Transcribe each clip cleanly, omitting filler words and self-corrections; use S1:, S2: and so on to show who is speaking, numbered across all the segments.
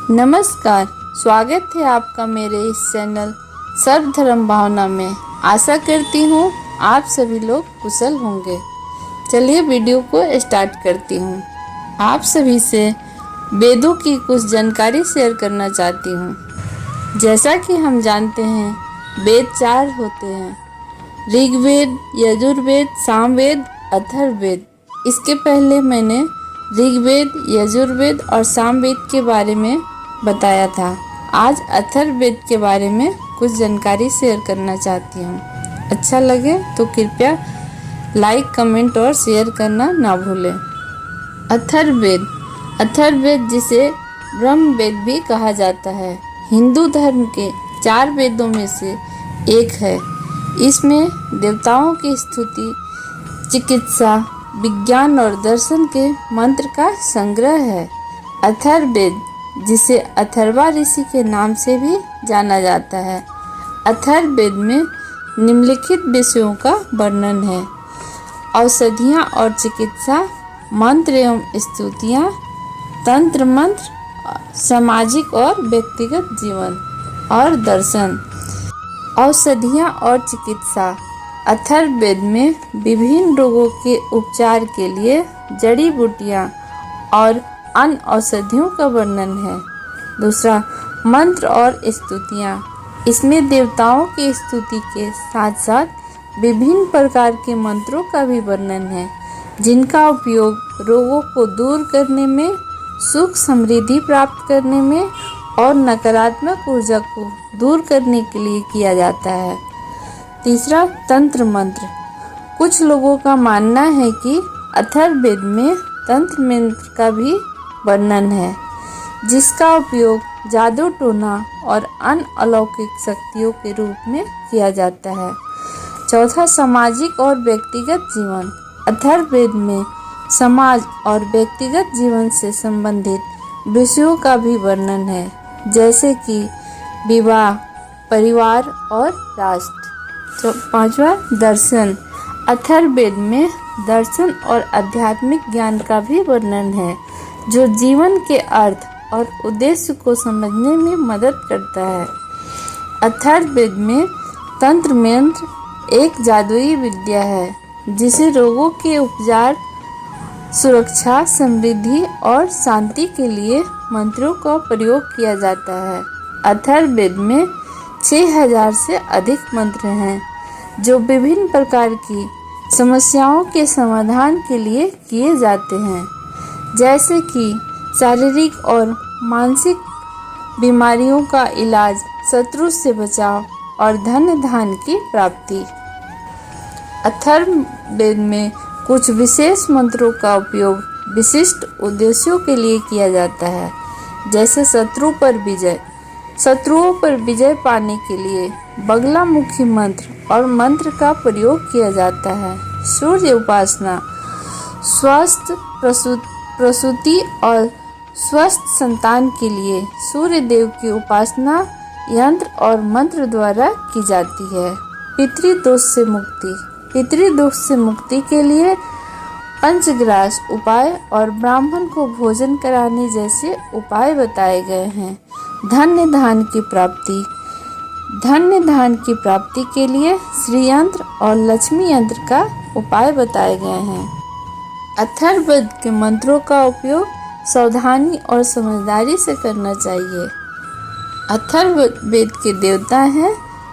S1: नमस्कार, स्वागत है आपका मेरे इस चैनल सर्वधर्म भावना में। आशा करती हूँ आप सभी लोग कुशल होंगे। चलिए वीडियो को स्टार्ट करती हूँ। आप सभी से वेदों की कुछ जानकारी शेयर करना चाहती हूँ। जैसा कि हम जानते हैं, वेद 4 होते हैं: ऋग्वेद, यजुर्वेद, सामवेद, अथर्ववेद। इसके पहले मैंने ऋग्वेद, यजुर्वेद और सामवेद के बारे में बताया था। आज अथर्ववेद के बारे में कुछ जानकारी शेयर करना चाहती हूँ। अच्छा लगे तो कृपया लाइक, कमेंट और शेयर करना ना भूलें। अथर्ववेद, अथर्ववेद जिसे ब्रह्मवेद भी कहा जाता है, हिंदू धर्म के 4 वेदों में से एक है। इसमें देवताओं की स्तुति, चिकित्सा, विज्ञान और दर्शन के मंत्र का संग्रह है। अथर्ववेद जिसे अथर्वा ऋषि के नाम से भी जाना जाता है। अथर्ववेद में निम्नलिखित विषयों का वर्णन है: औषधियाँ और चिकित्सा, मंत्र एवं स्तुतियाँ, तंत्र मंत्र, सामाजिक और व्यक्तिगत जीवन और दर्शन। औषधियाँ और चिकित्सा। अथर्ववेद में विभिन्न रोगों के उपचार के लिए जड़ी बूटियाँ और अन्य औषधियों का वर्णन है। दूसरा, मंत्र और स्तुतियाँ। इसमें देवताओं की स्तुति के साथ साथ विभिन्न प्रकार के मंत्रों का भी वर्णन है, जिनका उपयोग रोगों को दूर करने में, सुख समृद्धि प्राप्त करने में और नकारात्मक ऊर्जा को दूर करने के लिए किया जाता है। तीसरा, तंत्र मंत्र। कुछ लोगों का मानना है कि अथर्ववेद में तंत्र मंत्र का भी वर्णन है, जिसका उपयोग जादू टोना और अन्य अलौकिक शक्तियों के रूप में किया जाता है। चौथा, सामाजिक और व्यक्तिगत जीवन। अथर्ववेद में समाज और व्यक्तिगत जीवन से संबंधित विषयों का भी वर्णन है, जैसे कि विवाह, परिवार और राष्ट्र। तो पांचवा, दर्शन। अथर्ववेद में दर्शन और आध्यात्मिक ज्ञान का भी वर्णन है, जो जीवन के अर्थ और उद्देश्य को समझने में मदद करता है। अथर्ववेद में तंत्र मंत्र एक जादुई विद्या है, जिसे रोगों के उपचार, सुरक्षा, समृद्धि और शांति के लिए मंत्रों का प्रयोग किया जाता है। अथर्ववेद में 6000 से अधिक मंत्र हैं, जो विभिन्न प्रकार की समस्याओं के समाधान के लिए किए जाते हैं, जैसे कि शारीरिक और मानसिक बीमारियों का इलाज, शत्रु से बचाव और धन धान की प्राप्ति। अथर्ववेद में कुछ विशेष मंत्रों का उपयोग विशिष्ट उद्देश्यों के लिए किया जाता है, जैसे शत्रुओं पर विजय पाने के लिए बगलामुखी मंत्र और मंत्र का प्रयोग किया जाता है। सूर्य उपासना। स्वस्थ प्रसूति और स्वस्थ संतान के लिए सूर्य देव की उपासना यंत्र और मंत्र द्वारा की जाती है। पितृदोष से मुक्ति। पितृदोष से मुक्ति के लिए पंचग्रास उपाय और ब्राह्मण को भोजन कराने जैसे उपाय बताए गए हैं। धन्य धान की प्राप्ति। धन्य धान की प्राप्ति के लिए श्री यंत्र और लक्ष्मी यंत्र का उपाय बताए गए हैं। अथर्ववेद के मंत्रों का उपयोग सावधानी और समझदारी से करना चाहिए। अथर्ववेद के देवता हैं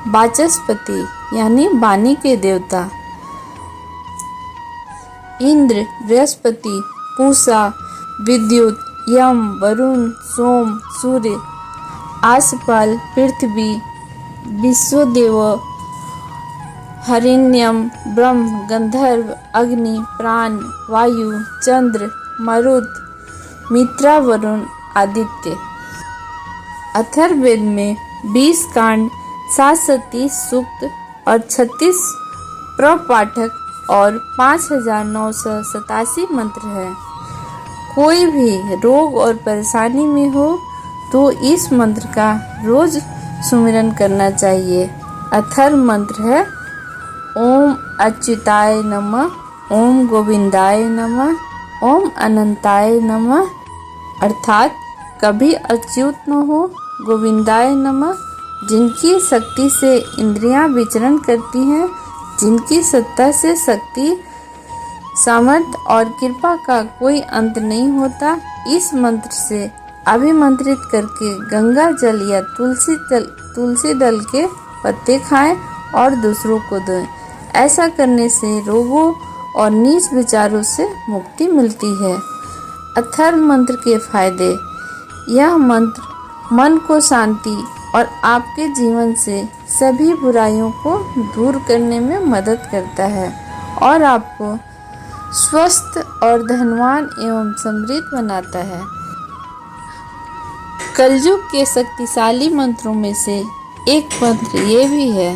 S1: वाचस्पति, यानी वाणी के देवता, इंद्र, बृहस्पति, पूषा, विद्युत, यम, वरुण, सोम, सूर्य, आसपाल, पृथ्वी, विश्वदेव, हिरण्यम, ब्रह्म, गंधर्व, अग्नि, प्राण, वायु, चंद्र, मरुत, मित्रा, वरुण, आदित्य। अथर्ववेद में 20 कांड, 730 सूक्त और 36 प्रपाठक और 5987 मंत्र हैं। कोई भी रोग और परेशानी में हो तो इस मंत्र का रोज सुमिरन करना चाहिए। अथर्व मंत्र है: ओम अच्युताय नमः, ओम गोविंदाय नमः, ओम अनंताय नमः। अर्थात कभी अच्युत न हो। गोविंदाय नमः। जिनकी शक्ति से इंद्रियां विचरण करती हैं, जिनकी सत्ता से शक्ति, सामर्थ्य और कृपा का कोई अंत नहीं होता, इस मंत्र से अभिमंत्रित करके गंगा जल या तुलसी दल के पत्ते खाएं और दूसरों को दें। ऐसा करने से रोगों और नीच विचारों से मुक्ति मिलती है। अथर्व मंत्र के फायदे। यह मंत्र मन को शांति और आपके जीवन से सभी बुराइयों को दूर करने में मदद करता है और आपको स्वस्थ और धनवान एवं समृद्ध बनाता है। कलयुग के शक्तिशाली मंत्रों में से एक मंत्र ये भी है,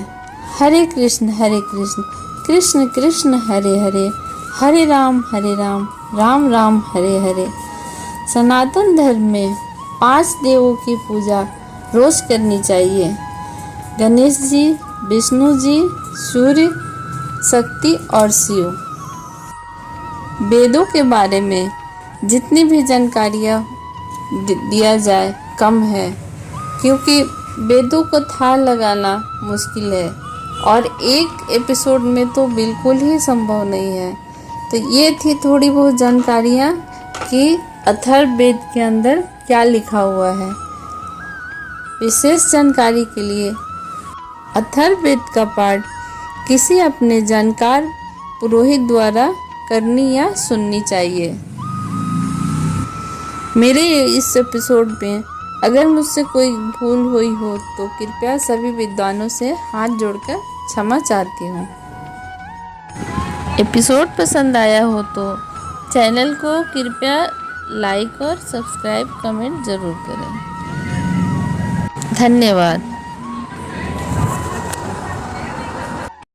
S1: हरे कृष्ण कृष्ण कृष्ण हरे हरे, हरे राम राम राम हरे हरे। सनातन धर्म में 5 देवों की पूजा रोज करनी चाहिए। गणेश जी, विष्णु जी, सूर्य, शक्ति और शिव। वेदों के बारे में जितनी भी जानकारियाँ दिया जाए कम है, क्योंकि वेदों को था लगाना मुश्किल है और एक एपिसोड में तो बिल्कुल ही संभव नहीं है। तो ये थी थोड़ी बहुत जानकारियाँ कि अथर्ववेद के अंदर क्या लिखा हुआ है। विशेष जानकारी के लिए अथर्ववेद का पाठ किसी अपने जानकार पुरोहित द्वारा करनी या सुननी चाहिए। मेरे इस एपिसोड में अगर मुझसे कोई भूल हुई हो तो कृपया सभी विद्वानों से हाथ जोड़कर क्षमा चाहती हूँ। एपिसोड पसंद आया हो तो चैनल को कृपया लाइक और सब्सक्राइब कमेंट ज़रूर करें। धन्यवाद।